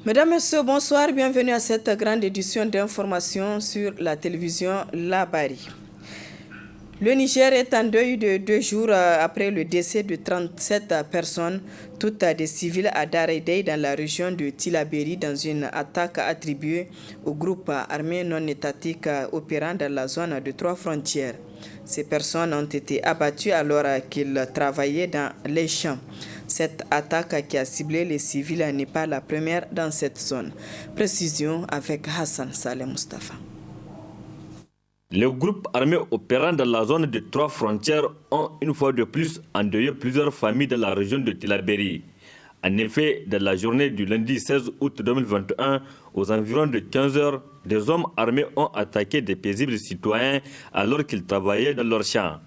Mesdames, Messieurs, bonsoir, bienvenue à cette grande édition d'information sur la télévision Labari. Le Niger est en deuil de 2 jours après le décès de 37 personnes, toutes des civils à Dareidei dans la région de Tillabéri dans une attaque attribuée au groupe armé non étatique opérant dans la zone de 3 frontières. Ces personnes ont été abattues alors qu'ils travaillaient dans les champs. Cette attaque qui a ciblé les civils n'est pas la première dans cette zone. Précision avec Hassan Saleh Mustafa. Les groupes armés opérant dans la zone de 3 frontières ont une fois de plus endeuillé plusieurs familles de la région de Tillabéri. En effet, dans la journée du lundi 16 août 2021, aux environs de 15 heures, des hommes armés ont attaqué des paisibles citoyens alors qu'ils travaillaient dans leurs champs.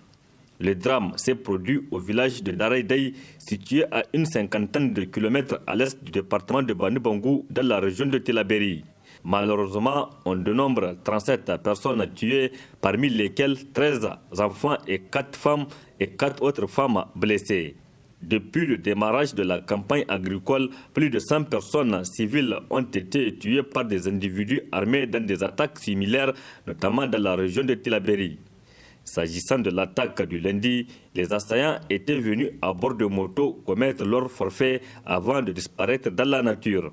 Le drame s'est produit au village de Dareidei, situé à une cinquantaine de kilomètres à l'est du département de Bani-Bangou, dans la région de Tillabéri. Malheureusement, on dénombre 37 personnes tuées, parmi lesquelles 13 enfants et 4 femmes et 4 autres femmes blessées. Depuis le démarrage de la campagne agricole, plus de 100 personnes civiles ont été tuées par des individus armés dans des attaques similaires, notamment dans la région de Tillabéri. S'agissant de l'attaque du lundi, les assaillants étaient venus à bord de motos commettre leur forfait avant de disparaître dans la nature.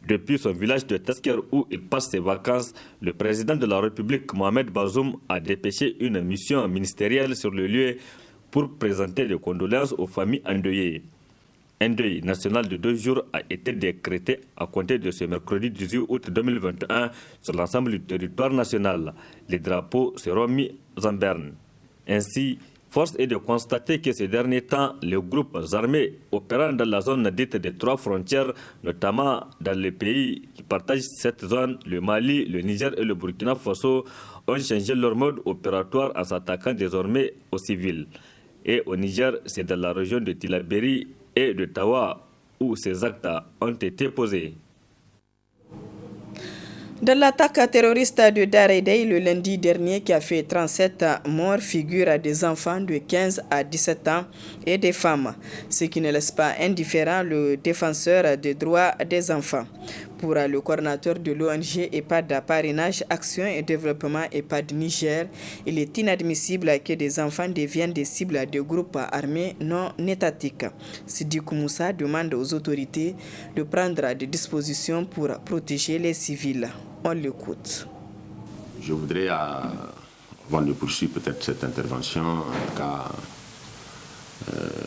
Depuis son village de Tesker où il passe ses vacances, le président de la République Mohamed Bazoum a dépêché une mission ministérielle sur le lieu pour présenter des condoléances aux familles endeuillées. Un deuil national de 2 jours a été décrété à compter de ce mercredi 18 août 2021 sur l'ensemble du territoire national. Les drapeaux seront mis en berne. Ainsi, force est de constater que ces derniers temps, les groupes armés opérant dans la zone dite des 3 frontières, notamment dans les pays qui partagent cette zone, le Mali, le Niger et le Burkina Faso, ont changé leur mode opératoire en s'attaquant désormais aux civils. Et au Niger, c'est dans la région de Tillabéri et de Tawa où ces actes ont été posés. Dans l'attaque terroriste de Dareidei le lundi dernier qui a fait 37 morts figurent des enfants de 15 à 17 ans et des femmes, ce qui ne laisse pas indifférent le défenseur des droits des enfants. Pour le coordinateur de l'ONG EHPAD Parrainage, Action et Développement EHPAD Niger, il est inadmissible que des enfants deviennent des cibles de groupes armés non étatiques. Sidi Koumoussa demande aux autorités de prendre des dispositions pour protéger les civils. On l'écoute. Je voudrais, avant de poursuivre peut-être cette intervention, en tout cas,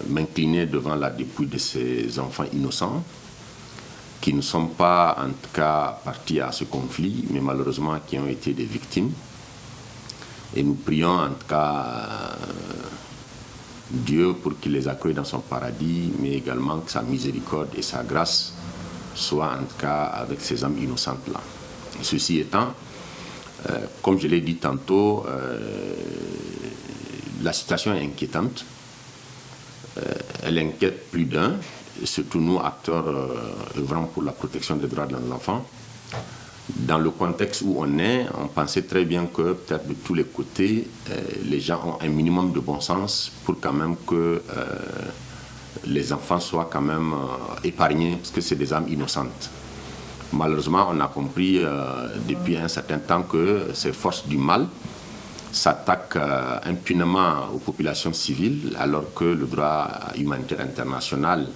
m'incliner devant la dépouille de ces enfants innocents qui ne sont pas en tout cas partis à ce conflit, mais malheureusement qui ont été des victimes. Et nous prions en tout cas Dieu pour qu'il les accueille dans son paradis, mais également que sa miséricorde et sa grâce soient en tout cas avec ces âmes innocentes-là. Ceci étant, comme je l'ai dit tantôt, la situation est inquiétante. Elle inquiète plus d'un, surtout nous, acteurs œuvrant pour la protection des droits de l'enfant. Dans le contexte où on pensait très bien que peut-être de tous les côtés, les gens ont un minimum de bon sens pour quand même que les enfants soient quand même épargnés, parce que c'est des âmes innocentes. Malheureusement, on a compris depuis un certain temps que ces forces du mal s'attaquent impunément aux populations civiles, alors que le droit humanitaire international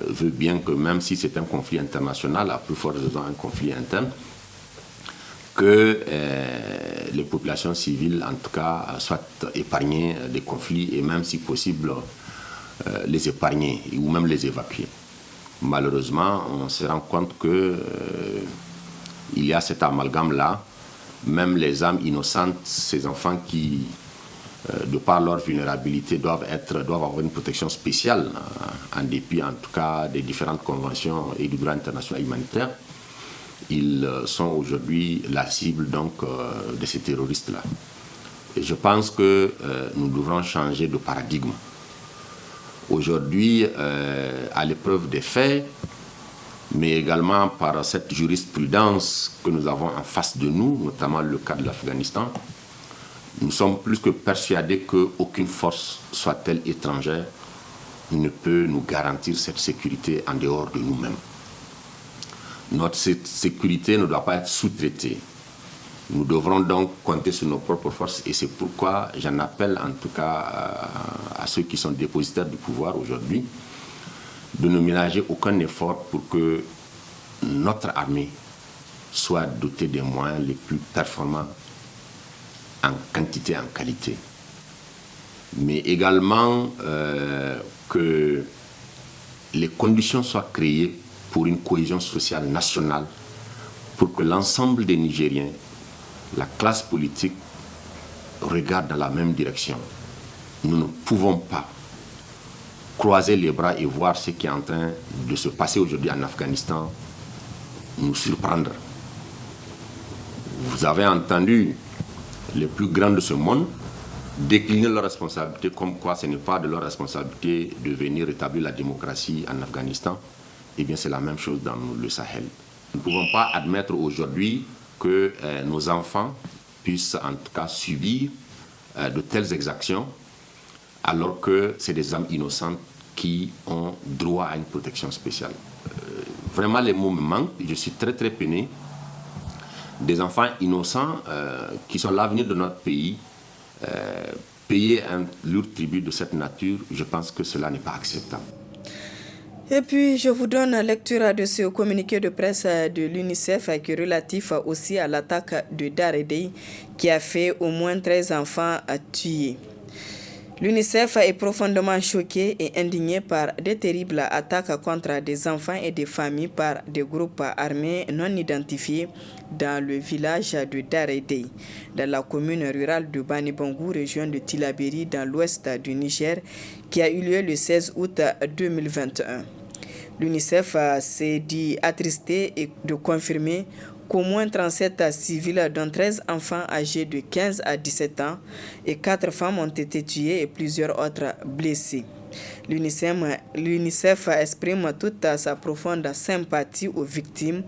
veut bien que même si c'est un conflit international, à plus forte raison un conflit interne, que les populations civiles, en tout cas, soient épargnées des conflits et même si possible les épargner ou même les évacuer. Malheureusement, on se rend compte que il y a cet amalgame-là, même les âmes innocentes, ces enfants qui, de par leur vulnérabilité, doivent avoir une protection spéciale, en dépit en tout cas des différentes conventions et du droit international humanitaire, ils sont aujourd'hui la cible donc de ces terroristes-là. Et je pense que nous devrons changer de paradigme. aujourd'hui à l'épreuve des faits, mais également par cette jurisprudence que nous avons en face de nous, notamment le cas de l'Afghanistan, nous sommes plus que persuadés qu'aucune force, soit-elle étrangère, ne peut nous garantir cette sécurité en dehors de nous-mêmes. Notre sécurité ne doit pas être sous-traitée. Nous devrons donc compter sur nos propres forces et c'est pourquoi j'en appelle en tout cas à ceux qui sont dépositaires du pouvoir aujourd'hui de ne ménager aucun effort pour que notre armée soit dotée des moyens les plus performants en quantité et en qualité. Mais également que les conditions soient créées pour une cohésion sociale nationale, pour que l'ensemble des Nigériens, la classe politique, regardent dans la même direction. Nous ne pouvons pas croiser les bras et voir ce qui est en train de se passer aujourd'hui en Afghanistan nous surprendre. Vous avez entendu les plus grands de ce monde décliner leurs responsabilités comme quoi ce n'est pas de leur responsabilité de venir rétablir la démocratie en Afghanistan. Eh bien, c'est la même chose dans le Sahel. Nous ne pouvons pas admettre aujourd'hui que nos enfants puissent en tout cas subir de telles exactions alors que c'est des âmes innocentes qui ont droit à une protection spéciale. Vraiment, les mots me manquent. Je suis très très peiné. Des enfants innocents qui sont l'avenir de notre pays, payer un lourd tribut de cette nature, je pense que cela n'est pas acceptable. Et puis, je vous donne lecture de ce communiqué de presse de l'UNICEF qui est relatif aussi à l'attaque de Daredei qui a fait au moins 13 enfants tués. L'UNICEF est profondément choqué et indigné par des terribles attaques contre des enfants et des familles par des groupes armés non identifiés dans le village de Daredei, dans la commune rurale de Banibangou, région de Tillabéri, dans l'ouest du Niger, qui a eu lieu le 16 août 2021. L'UNICEF s'est dit attristé de confirmer qu'au moins 37 civils, dont 13 enfants âgés de 15 à 17 ans et 4 femmes ont été tuées et plusieurs autres blessés. L'UNICEF exprime toute sa profonde sympathie aux victimes,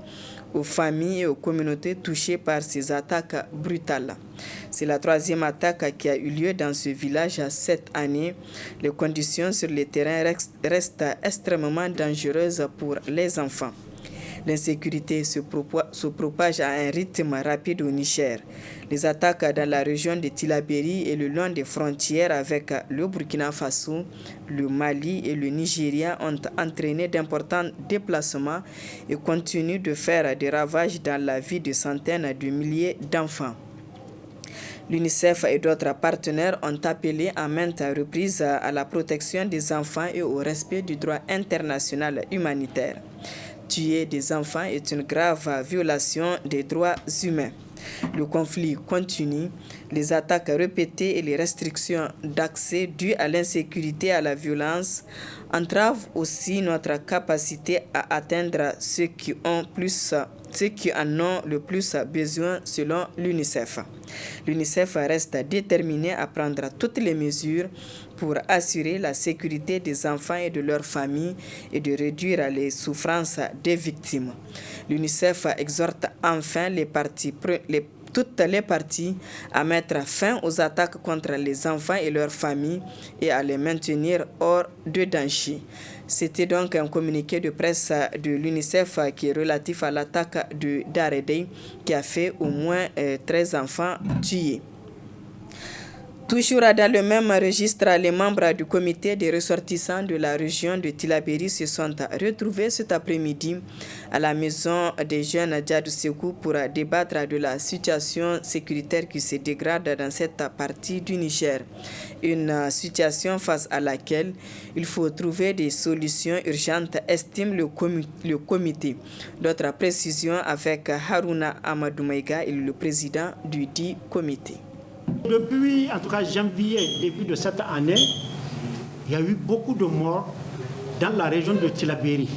aux familles et aux communautés touchées par ces attaques brutales. C'est la troisième attaque qui a eu lieu dans ce village cette année. Les conditions sur le terrain restent extrêmement dangereuses pour les enfants. L'insécurité se propage à un rythme rapide au Niger. Les attaques dans la région de Tillabéri et le long des frontières avec le Burkina Faso, le Mali et le Nigeria ont entraîné d'importants déplacements et continuent de faire des ravages dans la vie de centaines de milliers d'enfants. L'UNICEF et d'autres partenaires ont appelé à maintes reprises à la protection des enfants et au respect du droit international humanitaire. Tuer des enfants est une grave violation des droits humains. Le conflit continue, les attaques répétées et les restrictions d'accès dues à l'insécurité et à la violence entravent aussi notre capacité à atteindre ceux qui en ont le plus besoin selon l'UNICEF. L'UNICEF reste déterminé à prendre toutes les mesures pour assurer la sécurité des enfants et de leurs familles et de réduire les souffrances des victimes. L'UNICEF exhorte enfin toutes les parties à mettre fin aux attaques contre les enfants et leurs familles et à les maintenir hors de danger. C'était donc un communiqué de presse de l'UNICEF qui est relatif à l'attaque de Daredei qui a fait au moins 13 enfants tués. Toujours dans le même registre, les membres du comité des ressortissants de la région de Tillabéri se sont retrouvés cet après-midi à la maison des jeunes Djadou Sékou pour débattre de la situation sécuritaire qui se dégrade dans cette partie du Niger. Une situation face à laquelle il faut trouver des solutions urgentes, estime le comité. D'autres précisions avec Haruna Amadou Maïga, le président du dit comité. Depuis, en tout cas, janvier, début de cette année, il y a eu beaucoup de morts dans la région de Tillabéri,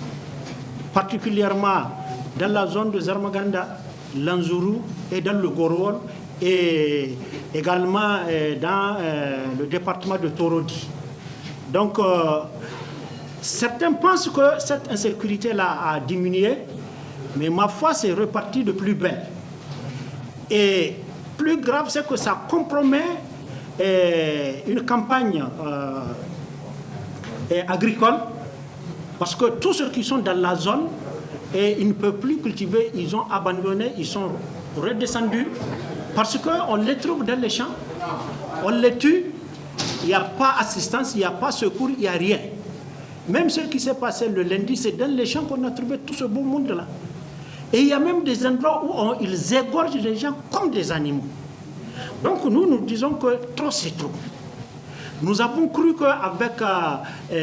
particulièrement dans la zone de Zarmaganda, Lanzuru et dans le Gorwol, et également dans le département de Torodi. Donc, Certains pensent que cette insécurité-là a diminué, mais ma foi, c'est reparti de plus belle. Et plus grave, c'est que ça compromet une campagne agricole, parce que tous ceux qui sont dans la zone, ils ne peuvent plus cultiver, ils ont abandonné, ils sont redescendus, parce qu'on les trouve dans les champs, on les tue, il n'y a pas assistance, il n'y a pas secours, il n'y a rien. Même ce qui s'est passé le lundi, c'est dans les champs qu'on a trouvé tout ce beau monde-là. Et il y a même des endroits où ils égorgent les gens comme des animaux. Donc nous disons que trop c'est trop. Nous avons cru qu'avec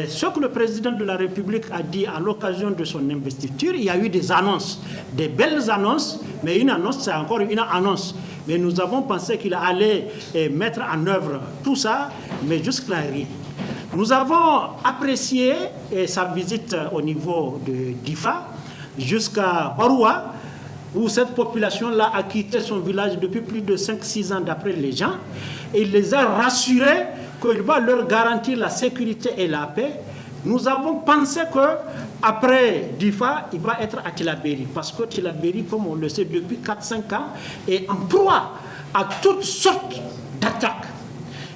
ce que le président de la République a dit à l'occasion de son investiture, il y a eu des annonces, des belles annonces, mais une annonce, c'est encore une annonce. Mais nous avons pensé qu'il allait mettre en œuvre tout ça, mais jusque-là, rien. Nous avons apprécié sa visite au niveau de Difa jusqu'à Oroua, où cette population-là a quitté son village depuis plus de 5-6 ans d'après les gens, et il les a rassurés qu'il va leur garantir la sécurité et la paix. Nous avons pensé qu'après Difa, il va être à Tillabéri, parce que Tillabéri, comme on le sait depuis 4-5 ans, est en proie à toutes sortes d'attaques.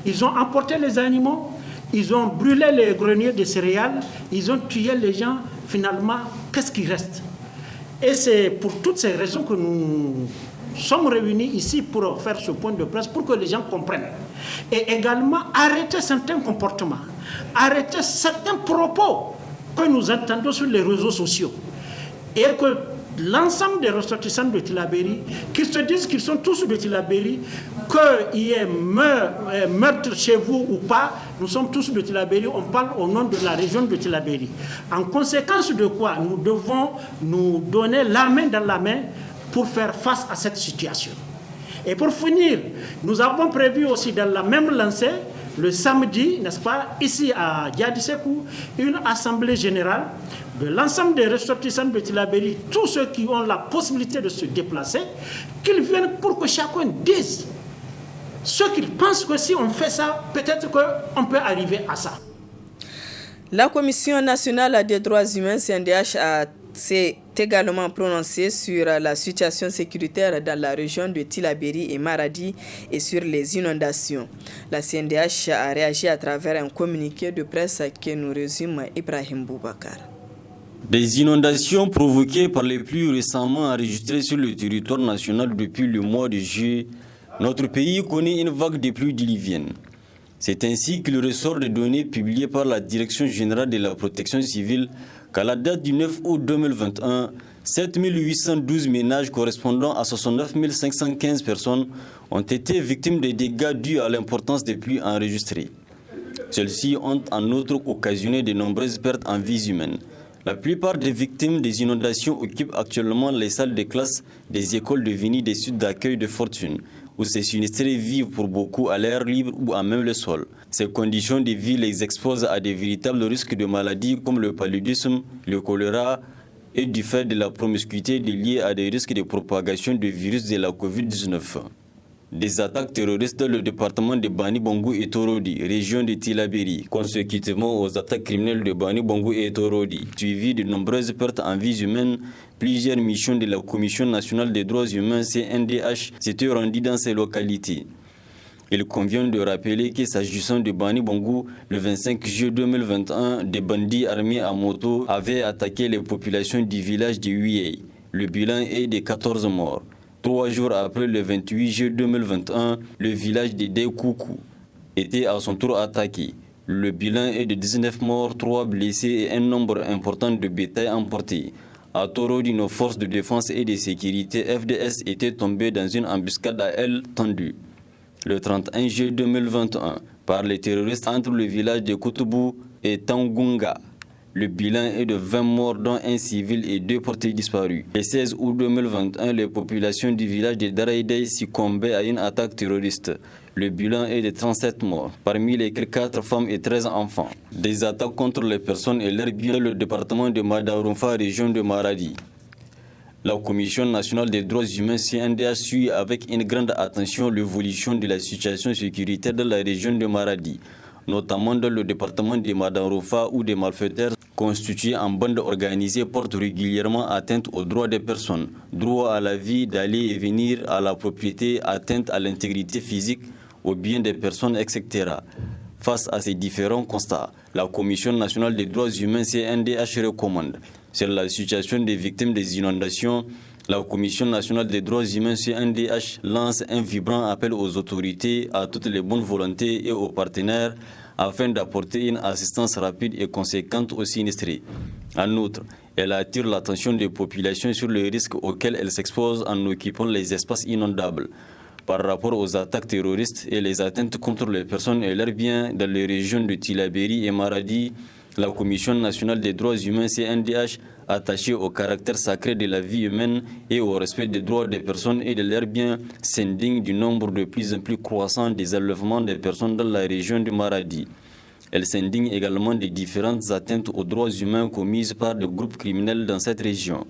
Ils ont emporté les animaux, ils ont brûlé les greniers de céréales, ils ont tué les gens. Finalement, qu'est-ce qui reste? Et c'est pour toutes ces raisons que nous sommes réunis ici pour faire ce point de presse, pour que les gens comprennent. Et également arrêter certains comportements, arrêter certains propos que nous entendons sur les réseaux sociaux. Et que l'ensemble des ressortissants de Tillabéri, qui se disent qu'ils sont tous de Tillabéri, qu'il y ait meurtre chez vous ou pas, nous sommes tous de Tillabéri, on parle au nom de la région de Tillabéri. En conséquence de quoi, nous devons nous donner la main dans la main pour faire face à cette situation. Et pour finir, nous avons prévu aussi dans la même lancée, le samedi, n'est-ce pas, ici à Diadisekou, une assemblée générale de l'ensemble des ressortissants de Tillabéri, tous ceux qui ont la possibilité de se déplacer, qu'ils viennent pour que chacun dise ce qu'il pense, que si on fait ça, peut-être qu'on peut arriver à ça. La Commission nationale des droits humains, CNDH, s'est également prononcée sur la situation sécuritaire dans la région de Tillabéri et Maradi et sur les inondations. La CNDH a réagi à travers un communiqué de presse que nous résume Ibrahim Boubacar. Des inondations provoquées par les pluies récemment enregistrées sur le territoire national depuis le mois de juillet, notre pays connaît une vague de pluies diluviennes. C'est ainsi qu'il ressort des données publiées par la Direction générale de la protection civile qu'à la date du 9 août 2021, 7 812 ménages correspondant à 69 515 personnes ont été victimes des dégâts dus à l'importance des pluies enregistrées. Celles-ci ont en outre occasionné de nombreuses pertes en vies humaines. La plupart des victimes des inondations occupent actuellement les salles de classe des écoles devenues des sites d'accueil de fortune, où ces sinistrés vivent pour beaucoup à l'air libre ou à même le sol. Ces conditions de vie les exposent à des véritables risques de maladies comme le paludisme, le choléra et du fait de la promiscuité liée à des risques de propagation de virus de la COVID-19. Des attaques terroristes dans le département de Bani Bangou et Torodi, région de Tillabéri, consécutivement aux attaques criminelles de Bani Bangou et Torodi, suivies de nombreuses pertes en vies humaines. Plusieurs missions de la Commission nationale des droits humains CNDH s'étaient rendues dans ces localités. Il convient de rappeler que s'agissant de Bani Bangou, le 25 juillet 2021, des bandits armés à moto avaient attaqué les populations du village de Huye. Le bilan est de 14 morts. 3 jours après le 28 juillet 2021, le village de Dekoukou était à son tour attaqué. Le bilan est de 19 morts, 3 blessés et un nombre important de bétail emporté. À Torodi, nos forces de défense et de sécurité FDS étaient tombées dans une embuscade à ailes tendues. Le 31 juillet 2021, par les terroristes entre le village de Koutoubou et Tangunga. Le bilan est de 20 morts, dont un civil et 2 portés disparus. Le 16 août 2021, les populations du village de Daraïdei succombaient à une attaque terroriste. Le bilan est de 37 morts, parmi lesquels 4 femmes et 13 enfants. Des attaques contre les personnes et leurs biens dans le département de Madarounfa, région de Maradi. La Commission nationale des droits humains CNDH suit avec une grande attention l'évolution de la situation sécuritaire dans la région de Maradi, notamment dans le département de Madarounfa où des malfaiteurs constitués en bande organisée portent régulièrement atteinte aux droits des personnes, droit à la vie, d'aller et venir, à la propriété, atteinte à l'intégrité physique, aux biens des personnes, etc. Face à ces différents constats, la Commission nationale des droits humains CNDH recommande. Sur la situation des victimes des inondations, la Commission nationale des droits humains CNDH lance un vibrant appel aux autorités, à toutes les bonnes volontés et aux partenaires afin d'apporter une assistance rapide et conséquente aux sinistrés. En outre, elle attire l'attention des populations sur les risques auxquels elles s'exposent en occupant les espaces inondables par rapport aux attaques terroristes et les atteintes contre les personnes et leurs biens dans les régions de Tillabéri et Maradi. La Commission nationale des droits humains CNDH, attachée au caractère sacré de la vie humaine et au respect des droits des personnes et de leurs biens, s'indigne du nombre de plus en plus croissant des enlèvements des personnes dans la région de Maradi. Elle s'indigne également des différentes atteintes aux droits humains commises par des groupes criminels dans cette région.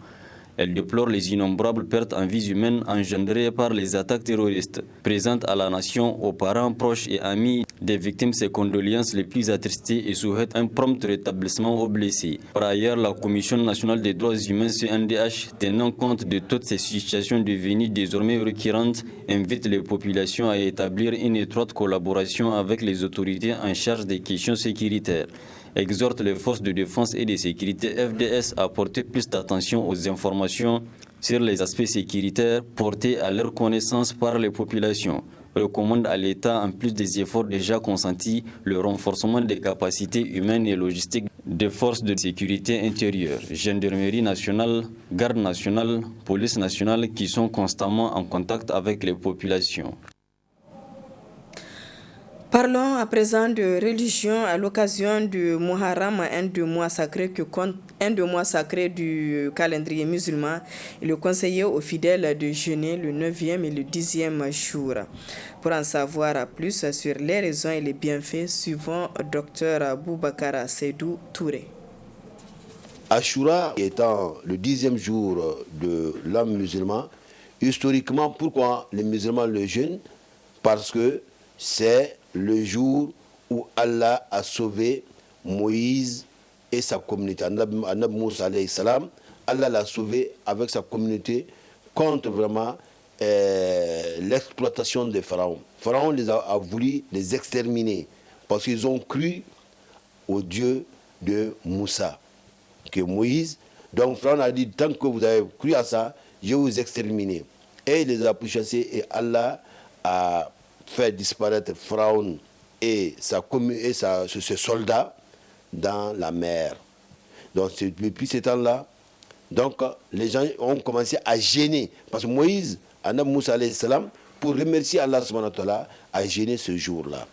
Elle déplore les innombrables pertes en vies humaines engendrées par les attaques terroristes. Présente à la nation, aux parents, proches et amis des victimes, ses condoléances les plus attristées et souhaite un prompt rétablissement aux blessés. Par ailleurs, la Commission nationale des droits humains CNDH, tenant compte de toutes ces situations devenues désormais récurrentes, invite les populations à établir une étroite collaboration avec les autorités en charge des questions sécuritaires. Exhorte les forces de défense et de sécurité FDS à porter plus d'attention aux informations sur les aspects sécuritaires portés à leur connaissance par les populations. Recommande à l'État, en plus des efforts déjà consentis, le renforcement des capacités humaines et logistiques des forces de sécurité intérieure, gendarmerie nationale, garde nationale, police nationale qui sont constamment en contact avec les populations. Parlons à présent de religion à l'occasion du Muharram, un des mois sacrés du calendrier musulman. Il est conseillé aux fidèles de jeûner le 9e et le 10e jour. Pour en savoir plus sur les raisons et les bienfaits, suivons Dr Boubacar Seydou Touré. Ashura étant le 10e jour de l'an musulman, historiquement, pourquoi les musulmans le jeûnent? Parce que c'est le jour où Allah a sauvé Moïse et sa communauté. Anab Moussa alayhi salam, Allah l'a sauvé avec sa communauté contre vraiment l'exploitation des pharaons. Pharaon a voulu les exterminer parce qu'ils ont cru au Dieu de Moussa, que Moïse. Donc Pharaon a dit, tant que vous avez cru à ça, je vais vous exterminer. Et il les a pourchassés et Allah a fait disparaître Pharaon et ses soldats dans la mer. Donc depuis ce temps-là, donc les gens ont commencé à gêner. Parce que Moïse, Anab Moussa alayhi salam, pour remercier Allah subhanahu wa ta'ala, a gêné ce jour-là.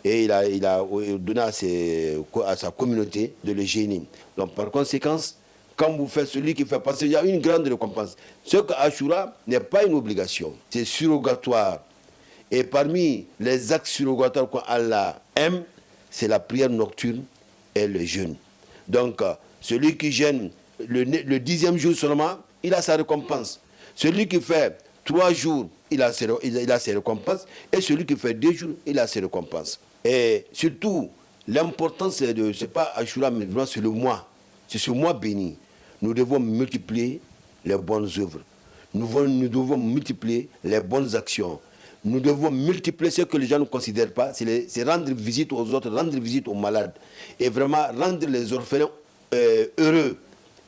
Et il a donné à sa communauté de le gêner. Donc par conséquent, quand vous faites celui qui fait passer, il y a une grande récompense. Ce qu'Ashura n'est pas une obligation, c'est surrogatoire. Et parmi les actes surrogatoires qu'Allah aime, c'est la prière nocturne et le jeûne. Donc, celui qui jeûne le 10e jour seulement, il a sa récompense. Celui qui fait 3 jours, il a ses récompenses. Et celui qui fait 2 jours, il a ses récompenses. Et surtout, l'important, c'est pas Ashura, mais vraiment c'est le mois. C'est ce mois béni. Nous devons multiplier les bonnes œuvres. Nous devons multiplier les bonnes actions. Nous devons multiplier ce que les gens ne considèrent pas, c'est rendre visite aux autres, rendre visite aux malades. Et vraiment rendre les orphelins heureux.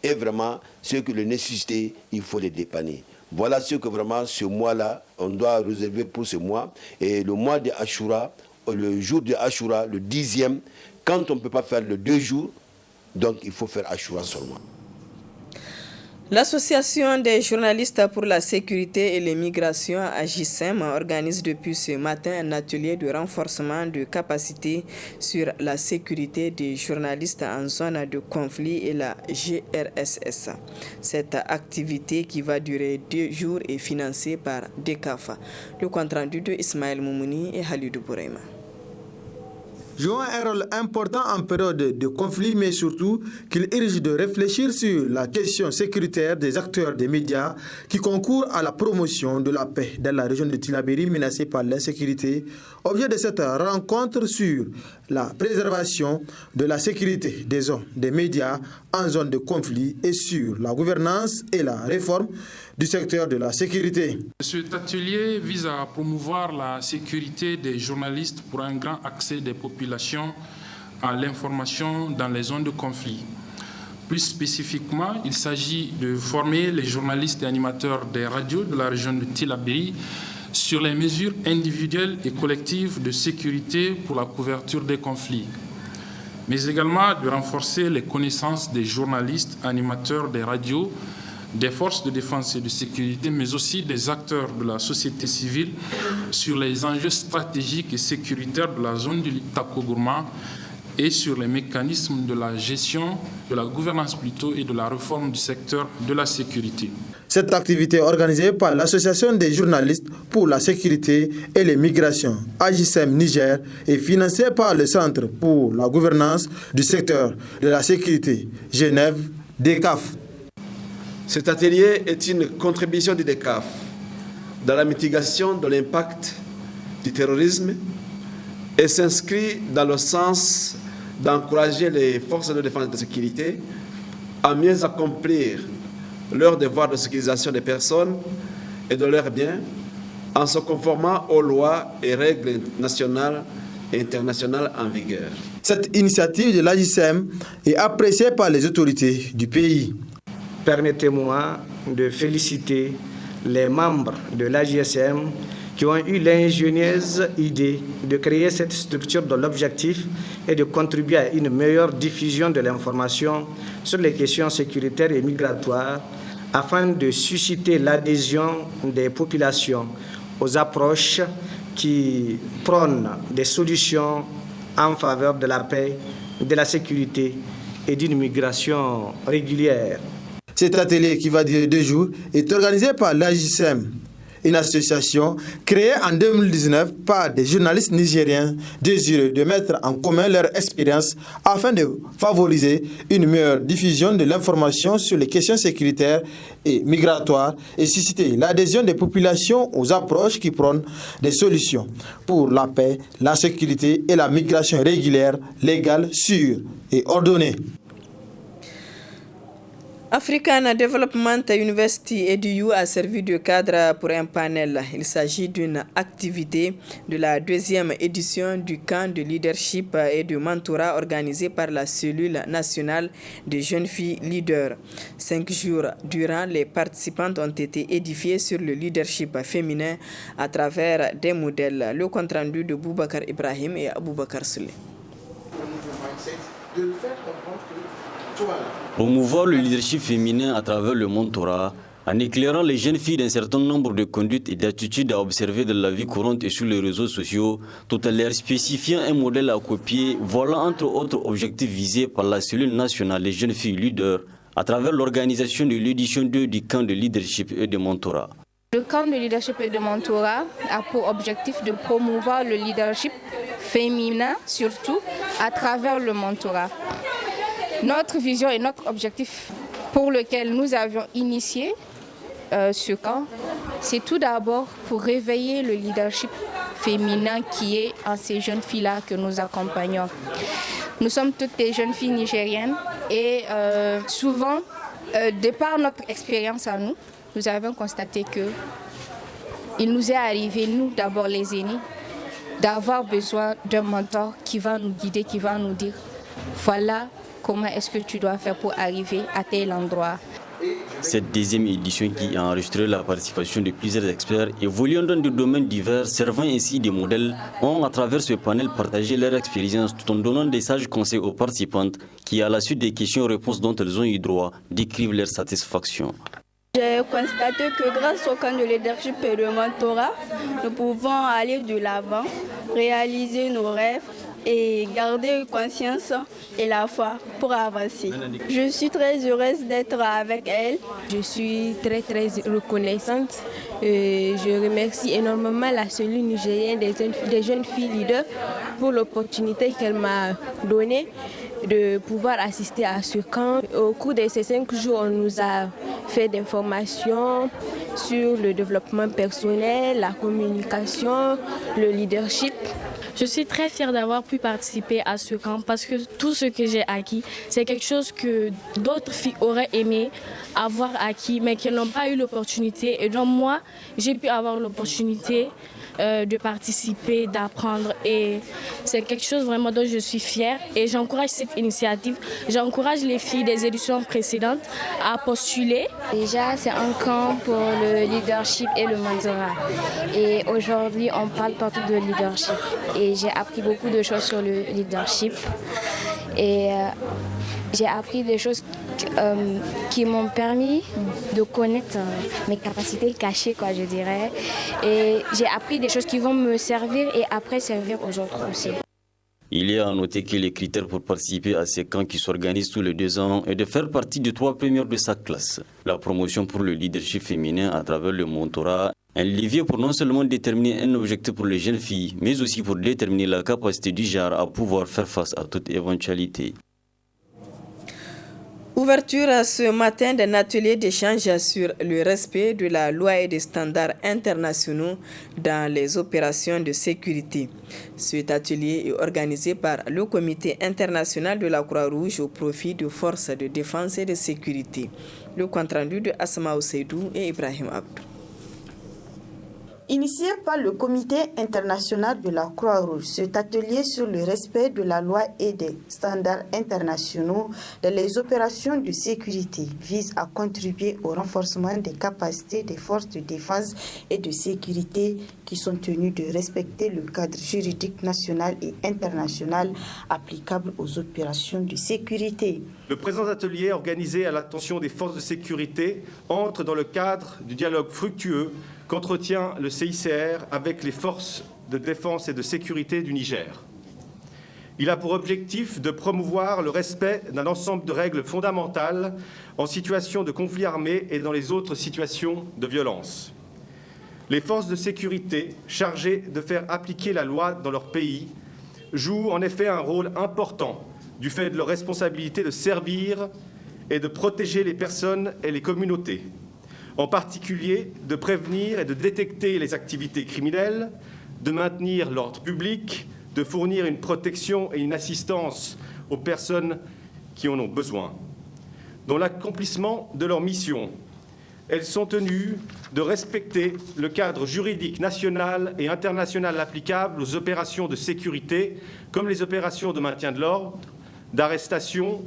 Et vraiment, ceux qui le nécessitent, il faut les dépanner. Voilà ce que vraiment ce mois-là, on doit réserver pour ce mois. Et le mois de Ashura, le jour de Ashura, le 10e, quand on ne peut pas faire le 2 jours, donc il faut faire Ashura seulement. L'Association des journalistes pour la sécurité et l'immigration, AJSEM, organise depuis ce matin un atelier de renforcement de capacité sur la sécurité des journalistes en zone de conflit et la GRSS. Cette activité qui va durer 2 jours est financée par DECAF. Le compte-rendu de Ismaël Moumouni et Halidou Bourema. Jouant un rôle important en période de conflit, mais surtout qu'il urge de réfléchir sur la question sécuritaire des acteurs des médias qui concourent à la promotion de la paix dans la région de Tillabéri menacée par l'insécurité. Objet de cette rencontre sur la préservation de la sécurité des hommes des médias en zone de conflit et sur la gouvernance et la réforme du secteur de la sécurité. Cet atelier vise à promouvoir la sécurité des journalistes pour un grand accès des populations à l'information dans les zones de conflit. Plus spécifiquement, il s'agit de former les journalistes et animateurs des radios de la région de Tillabéri sur les mesures individuelles et collectives de sécurité pour la couverture des conflits, mais également de renforcer les connaissances des journalistes, animateurs des radios, des forces de défense et de sécurité, mais aussi des acteurs de la société civile sur les enjeux stratégiques et sécuritaires de la zone du Tako-Gourma et sur les mécanismes de la gestion, de la gouvernance plutôt, et de la réforme du secteur de la sécurité. Cette activité organisée par l'Association des journalistes pour la sécurité et les migrations, AJSM Niger, est financée par le Centre pour la gouvernance du secteur de la sécurité, Genève, DECAF. Cet atelier est une contribution du DECAF dans la mitigation de l'impact du terrorisme et s'inscrit dans le sens d'encourager les forces de défense et de sécurité à mieux accomplir leur devoir de sécurisation des personnes et de leurs biens en se conformant aux lois et règles nationales et internationales en vigueur. Cette initiative de l'AJSM est appréciée par les autorités du pays. Permettez-moi de féliciter les membres de l'AJSM qui ont eu l'ingénieuse idée de créer cette structure dont l'objectif est de contribuer à une meilleure diffusion de l'information sur les questions sécuritaires et migratoires afin de susciter l'adhésion des populations aux approches qui prônent des solutions en faveur de la paix, de la sécurité et d'une migration régulière. Cet atelier qui va durer 2 jours est organisé par l'AJSM, une association créée en 2019 par des journalistes nigériens désireux de mettre en commun leur expérience afin de favoriser une meilleure diffusion de l'information sur les questions sécuritaires et migratoires et susciter l'adhésion des populations aux approches qui prônent des solutions pour la paix, la sécurité et la migration régulière, légale, sûre et ordonnée. African Development University EDU a servi de cadre pour un panel. Il s'agit d'une activité de la 2e édition du camp de leadership et de mentorat organisé par la cellule nationale des jeunes filles leaders. 5 jours durant, les participantes ont été édifiées sur le leadership féminin à travers des modèles. Le compte-rendu de Boubacar Ibrahim et Aboubakar Souley. Promouvoir le leadership féminin à travers le mentorat, en éclairant les jeunes filles d'un certain nombre de conduites et d'attitudes à observer dans la vie courante et sur les réseaux sociaux, tout en leur spécifiant un modèle à copier, voilà entre autres objectifs visés par la cellule nationale des jeunes filles leaders à travers l'organisation de l'édition 2 du camp de leadership et de mentorat. Le camp de leadership et de mentorat a pour objectif de promouvoir le leadership féminin, surtout à travers le mentorat. Notre vision et notre objectif pour lequel nous avions initié ce camp, c'est tout d'abord pour réveiller le leadership féminin qui est en ces jeunes filles-là que nous accompagnons. Nous sommes toutes des jeunes filles nigériennes et souvent, de par notre expérience à nous, nous avons constaté qu'il nous est arrivé, nous d'abord les aînés, d'avoir besoin d'un mentor qui va nous guider, qui va nous dire voilà comment est-ce que tu dois faire pour arriver à tel endroit. Cette 2e édition qui a enregistré la participation de plusieurs experts évoluant dans des domaines divers, servant ainsi des modèles, ont à travers ce panel partagé leur expérience tout en donnant des sages conseils aux participantes qui, à la suite des questions-réponses dont elles ont eu droit, décrivent leur satisfaction. J'ai constaté que grâce au camp de leadership et de mentorat, nous pouvons aller de l'avant, réaliser nos rêves et garder conscience et la foi pour avancer. Je suis très heureuse d'être avec elle. Je suis très reconnaissante. Je remercie énormément la cellule nigérienne des jeunes filles leaders pour l'opportunité qu'elle m'a donnée de pouvoir assister à ce camp. Au cours de ces 5 jours, on nous a fait des formations sur le développement personnel, la communication, le leadership. Je suis très fière d'avoir pu participer à ce camp parce que tout ce que j'ai acquis, c'est quelque chose que d'autres filles auraient aimé avoir acquis mais qui n'ont pas eu l'opportunité. Et donc moi, j'ai pu avoir l'opportunité de participer, d'apprendre et c'est quelque chose vraiment dont je suis fière et j'encourage cette initiative. J'encourage les filles des éditions précédentes à postuler. Déjà, c'est un camp pour le leadership et le mentorat. Et aujourd'hui, on parle partout de leadership. Et j'ai appris beaucoup de choses sur le leadership. Et j'ai appris des choses qui m'ont permis de connaître mes capacités cachées, quoi, je dirais. Et j'ai appris des choses qui vont me servir et après servir aux autres aussi. Il est à noter que les critères pour participer à ces camps qui s'organisent tous les 2 ans est de faire partie des 3 premières de sa classe. La promotion pour le leadership féminin à travers le mentorat, un levier pour non seulement déterminer un objectif pour les jeunes filles, mais aussi pour déterminer la capacité du genre à pouvoir faire face à toute éventualité. Ouverture ce matin d'un atelier d'échange sur le respect de la loi et des standards internationaux dans les opérations de sécurité. Cet atelier est organisé par le Comité international de la Croix-Rouge au profit de forces de défense et de sécurité. Le compte-rendu de Asma Oseidou et Ibrahim Abdou. Initié par le Comité international de la Croix-Rouge, cet atelier sur le respect de la loi et des standards internationaux dans les opérations de sécurité vise à contribuer au renforcement des capacités des forces de défense et de sécurité qui sont tenues de respecter le cadre juridique national et international applicable aux opérations de sécurité. Le présent atelier, organisé à l'attention des forces de sécurité, entre dans le cadre du dialogue fructueux qu'entretient le CICR avec les forces de défense et de sécurité du Niger. Il a pour objectif de promouvoir le respect d'un ensemble de règles fondamentales en situation de conflit armé et dans les autres situations de violence. Les forces de sécurité chargées de faire appliquer la loi dans leur pays jouent en effet un rôle important du fait de leur responsabilité de servir et de protéger les personnes et les communautés, en particulier de prévenir et de détecter les activités criminelles, de maintenir l'ordre public, de fournir une protection et une assistance aux personnes qui en ont besoin. Dans l'accomplissement de leur mission, elles sont tenues de respecter le cadre juridique national et international applicable aux opérations de sécurité, comme les opérations de maintien de l'ordre, d'arrestation,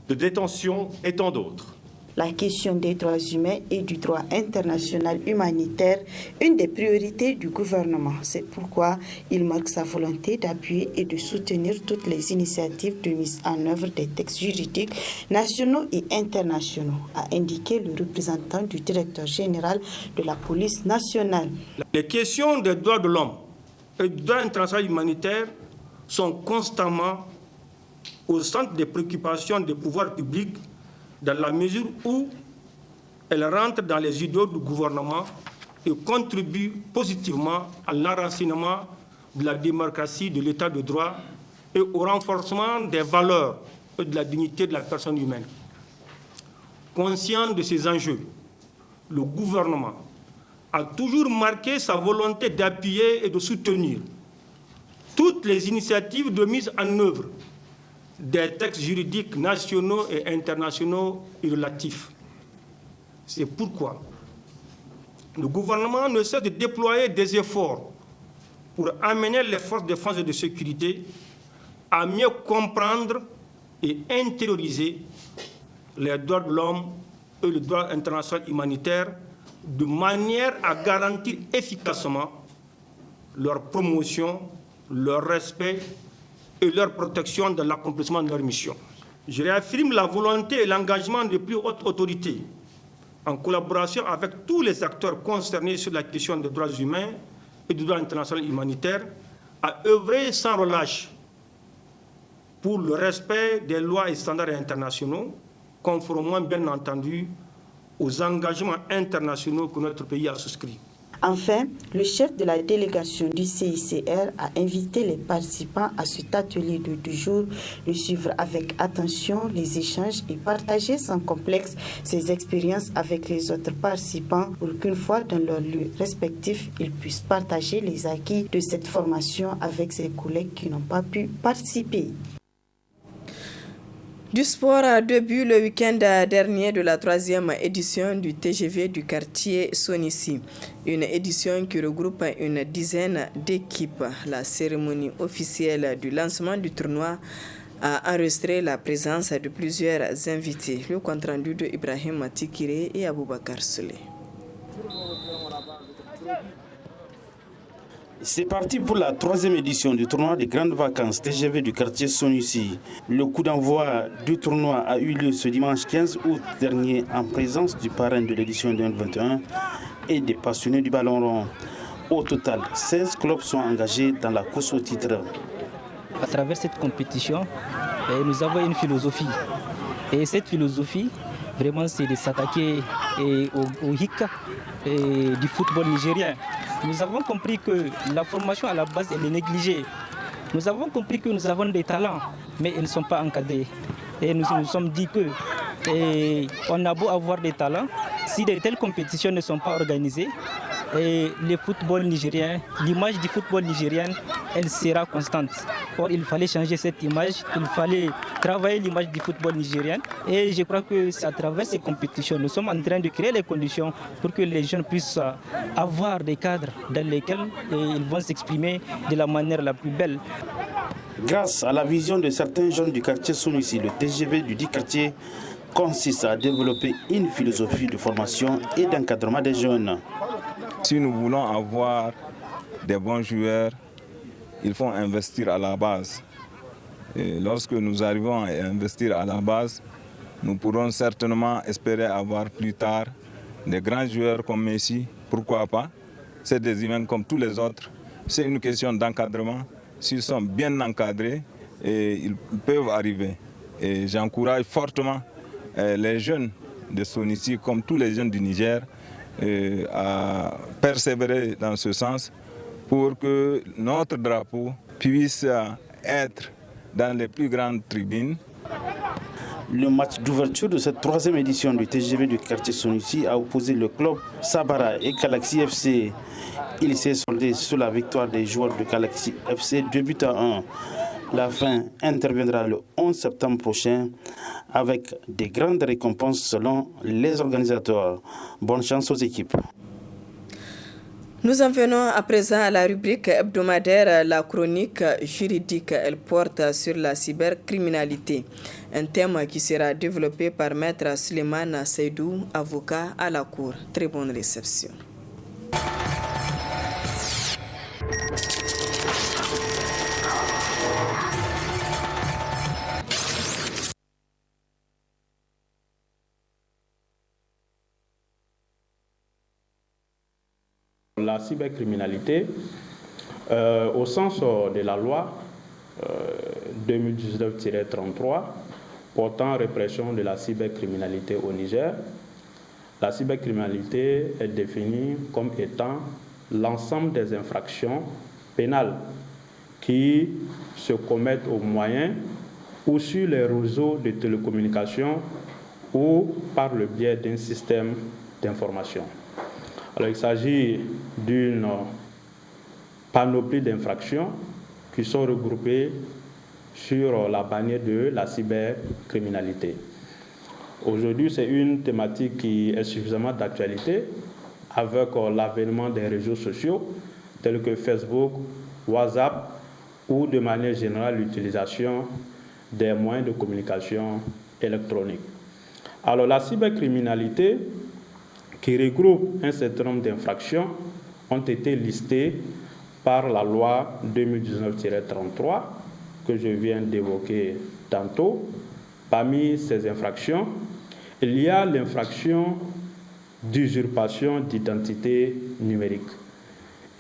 de détention et tant d'autres. La question des droits humains et du droit international humanitaire, une des priorités du gouvernement. C'est pourquoi il marque sa volonté d'appuyer et de soutenir toutes les initiatives de mise en œuvre des textes juridiques nationaux et internationaux, a indiqué le représentant du directeur général de la police nationale. Les questions des droits de l'homme et du droit international humanitaire sont constamment au centre des préoccupations des pouvoirs publics dans la mesure où elles rentrent dans les idéaux du gouvernement et contribuent positivement à l'enracinement de la démocratie, de l'état de droit et au renforcement des valeurs et de la dignité de la personne humaine. Conscient de ces enjeux, le gouvernement a toujours marqué sa volonté d'appuyer et de soutenir toutes les initiatives de mise en œuvre des textes juridiques nationaux et internationaux et relatifs. C'est pourquoi le gouvernement ne cesse de déployer des efforts pour amener les forces de défense et de sécurité à mieux comprendre et intérioriser les droits de l'homme et le droit international humanitaire de manière à garantir efficacement leur promotion, leur respect et leur protection dans l'accomplissement de leur mission. Je réaffirme la volonté et l'engagement des plus hautes autorités, en collaboration avec tous les acteurs concernés sur la question des droits humains et du droit international humanitaire, à œuvrer sans relâche pour le respect des lois et standards internationaux, conformément bien entendu aux engagements internationaux que notre pays a souscrits. Enfin, le chef de la délégation du CICR a invité les participants à cet atelier de 2 jours de suivre avec attention les échanges et partager sans complexe ses expériences avec les autres participants pour qu'une fois dans leur lieu respectif, ils puissent partager les acquis de cette formation avec ses collègues qui n'ont pas pu participer. Du sport a début le week-end dernier de la 3e édition du TGV du quartier Sonissi, une édition qui regroupe une dizaine d'équipes. La cérémonie officielle du lancement du tournoi a enregistré la présence de plusieurs invités. Le compte-rendu de Ibrahim Matikire et Aboubakar Souley. C'est parti pour la 3e édition du tournoi des grandes vacances TGV du quartier Sonissi. Le coup d'envoi du tournoi a eu lieu ce dimanche 15 août dernier en présence du parrain de l'édition 2021 et des passionnés du ballon rond. Au total, 16 clubs sont engagés dans la course au titre. À travers cette compétition, nous avons une philosophie. Et cette philosophie, vraiment, c'est de s'attaquer au hic du football nigérien. Nous avons compris que la formation à la base, elle est négligée. Nous avons compris que nous avons des talents, mais ils ne sont pas encadrés. Et nous nous sommes dit que on a beau avoir des talents, si de telles compétitions ne sont pas organisées, et le football nigérien, l'image du football nigérien, elle sera constante. Or, il fallait changer cette image, il fallait travailler l'image du football nigérien. Et je crois que c'est à travers ces compétitions, nous sommes en train de créer les conditions pour que les jeunes puissent avoir des cadres dans lesquels ils vont s'exprimer de la manière la plus belle. Grâce à la vision de certains jeunes du quartier Sonissi, le TGV du dit quartier consiste à développer une philosophie de formation et d'encadrement des jeunes. Si nous voulons avoir des bons joueurs, il faut investir à la base. Et lorsque nous arrivons à investir à la base, nous pourrons certainement espérer avoir plus tard des grands joueurs comme Messi. Pourquoi pas? C'est des humains comme tous les autres. C'est une question d'encadrement. S'ils sont bien encadrés, ils peuvent arriver. Et j'encourage fortement les jeunes de Sonissi, comme tous les jeunes du Niger, à persévérer dans ce sens pour que notre drapeau puisse être dans les plus grandes tribunes. Le match d'ouverture de cette 3e édition du TGV du quartier Sonissi a opposé le club Sabara et Galaxy FC. Il s'est soldé sur la victoire des joueurs de Galaxy FC 2-1. La fin interviendra le 11 septembre prochain avec des grandes récompenses selon les organisateurs. Bonne chance aux équipes. Nous en venons à présent à la rubrique hebdomadaire, la chronique juridique. Elle porte sur la cybercriminalité, un thème qui sera développé par Maître Suleiman Seydou, avocat à la Cour. Très bonne réception. La cybercriminalité, au sens de la loi 2019-33 portant répression de la cybercriminalité au Niger, la cybercriminalité est définie comme étant l'ensemble des infractions pénales qui se commettent au moyen ou sur les réseaux de télécommunications ou par le biais d'un système d'information. Alors, il s'agit d'une panoplie d'infractions qui sont regroupées sur la bannière de la cybercriminalité. Aujourd'hui, c'est une thématique qui est suffisamment d'actualité avec l'avènement des réseaux sociaux tels que Facebook, WhatsApp ou de manière générale l'utilisation des moyens de communication électronique. Alors, la cybercriminalité qui regroupe un certain nombre d'infractions ont été listées par la loi 2019-33 que je viens d'évoquer tantôt. Parmi ces infractions, il y a l'infraction d'usurpation d'identité numérique.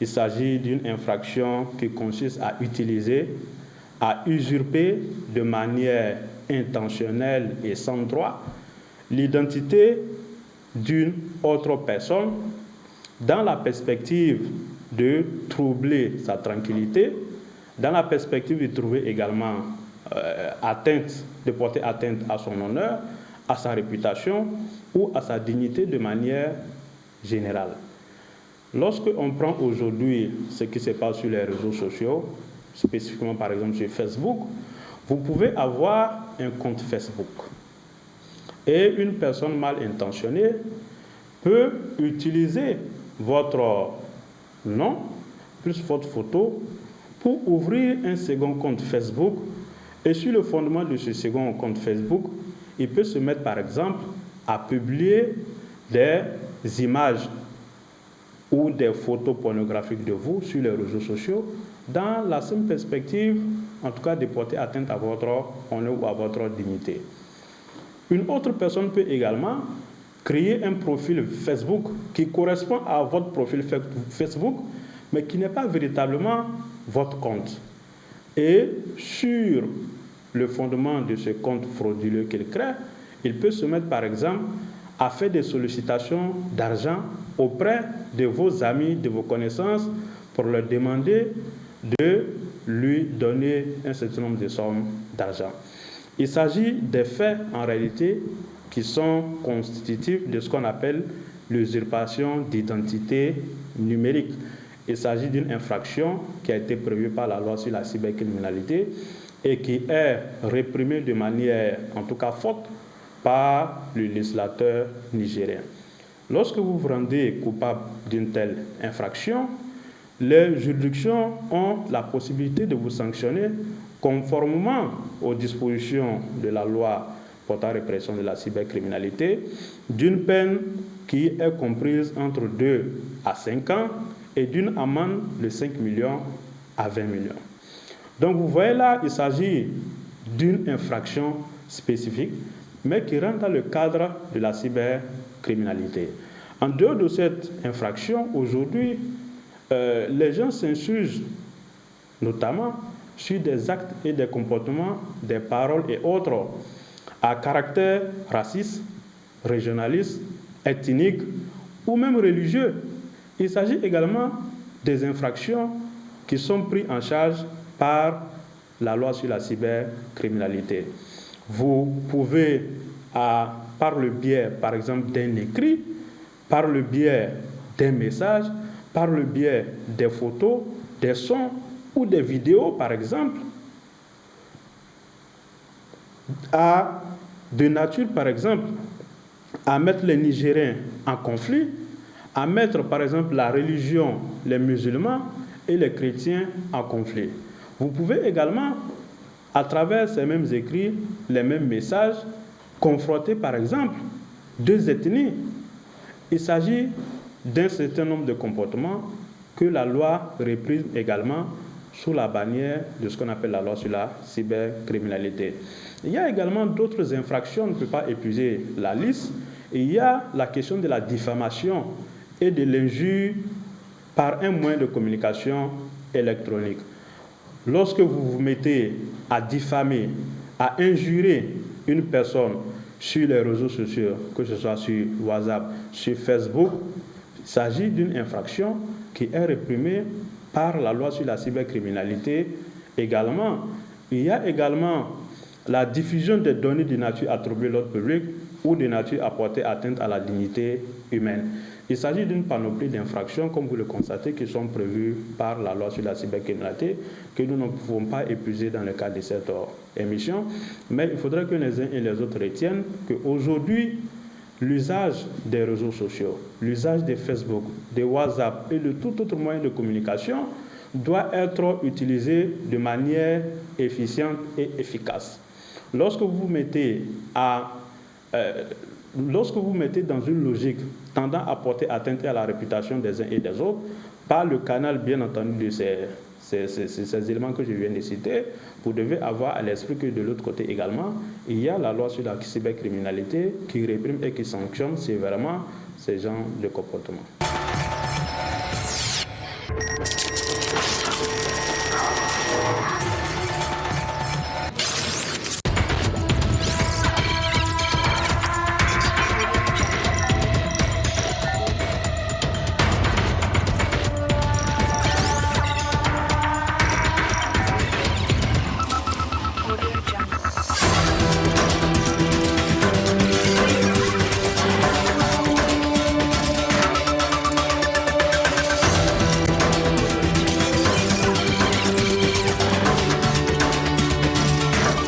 Il s'agit d'une infraction qui consiste à usurper de manière intentionnelle et sans droit l'identité d'une autre personne dans la perspective de troubler sa tranquillité, dans la perspective de trouver également de porter atteinte à son honneur, à sa réputation ou à sa dignité de manière générale. Lorsque on prend aujourd'hui ce qui se passe sur les réseaux sociaux, spécifiquement par exemple sur Facebook, vous pouvez avoir un compte Facebook. Et une personne mal intentionnée peut utiliser votre nom plus votre photo pour ouvrir un second compte Facebook. Et sur le fondement de ce second compte Facebook, il peut se mettre par exemple à publier des images ou des photos pornographiques de vous sur les réseaux sociaux dans la simple perspective, en tout cas, de porter atteinte à votre honneur ou à votre dignité. Une autre personne peut également créer un profil Facebook qui correspond à votre profil Facebook, mais qui n'est pas véritablement votre compte. Et sur le fondement de ce compte frauduleux qu'il crée, il peut se mettre par exemple à faire des sollicitations d'argent auprès de vos amis, de vos connaissances, pour leur demander de lui donner un certain nombre de sommes d'argent. Il s'agit des faits en réalité qui sont constitutifs de ce qu'on appelle l'usurpation d'identité numérique. Il s'agit d'une infraction qui a été prévue par la loi sur la cybercriminalité et qui est réprimée de manière en tout cas forte par le législateur nigérien. Lorsque vous vous rendez coupable d'une telle infraction, les juridictions ont la possibilité de vous sanctionner conformément aux dispositions de la loi portant répression de la cybercriminalité, d'une peine qui est comprise entre 2 à 5 ans et d'une amende de 5 millions à 20 millions. Donc vous voyez là, il s'agit d'une infraction spécifique, mais qui rentre dans le cadre de la cybercriminalité. En dehors de cette infraction, aujourd'hui, les gens s'insurgent notamment sur des actes et des comportements, des paroles et autres à caractère raciste, régionaliste, ethnique ou même religieux. Il s'agit également des infractions qui sont prises en charge par la loi sur la cybercriminalité. Vous pouvez, par le biais, par exemple, d'un écrit, par le biais d'un message, par le biais des photos, des sons ou des vidéos, par exemple, de nature, par exemple, à mettre les Nigériens en conflit, à mettre, par exemple, la religion, les musulmans et les chrétiens en conflit. Vous pouvez également, à travers ces mêmes écrits, les mêmes messages, confronter, par exemple, deux ethnies. Il s'agit d'un certain nombre de comportements que la loi réprime également sous la bannière de ce qu'on appelle la loi sur la cybercriminalité. Il y a également d'autres infractions, on ne peut pas épuiser la liste. Il y a la question de la diffamation et de l'injure par un moyen de communication électronique. Lorsque vous vous mettez à diffamer, à injurer une personne sur les réseaux sociaux, que ce soit sur WhatsApp, sur Facebook, il s'agit d'une infraction qui est réprimée par la loi sur la cybercriminalité également. Il y a également la diffusion des données de nature à troubler l'ordre public ou de nature à porter atteinte à la dignité humaine. Il s'agit d'une panoplie d'infractions, comme vous le constatez, qui sont prévues par la loi sur la cybercriminalité, que nous ne pouvons pas épuiser dans le cadre de cette émission. Mais il faudrait que les uns et les autres retiennent qu'aujourd'hui, l'usage des réseaux sociaux, l'usage de Facebook, de WhatsApp et de tout autre moyen de communication doit être utilisé de manière efficiente et efficace. Lorsque vous vous mettez dans une logique tendant à porter atteinte à la réputation des uns et des autres, par le canal, bien entendu, de ces éléments que je viens de citer, vous devez avoir à l'esprit que de l'autre côté également, il y a la loi sur la cybercriminalité qui réprime et qui sanctionne sévèrement ces genres de comportements.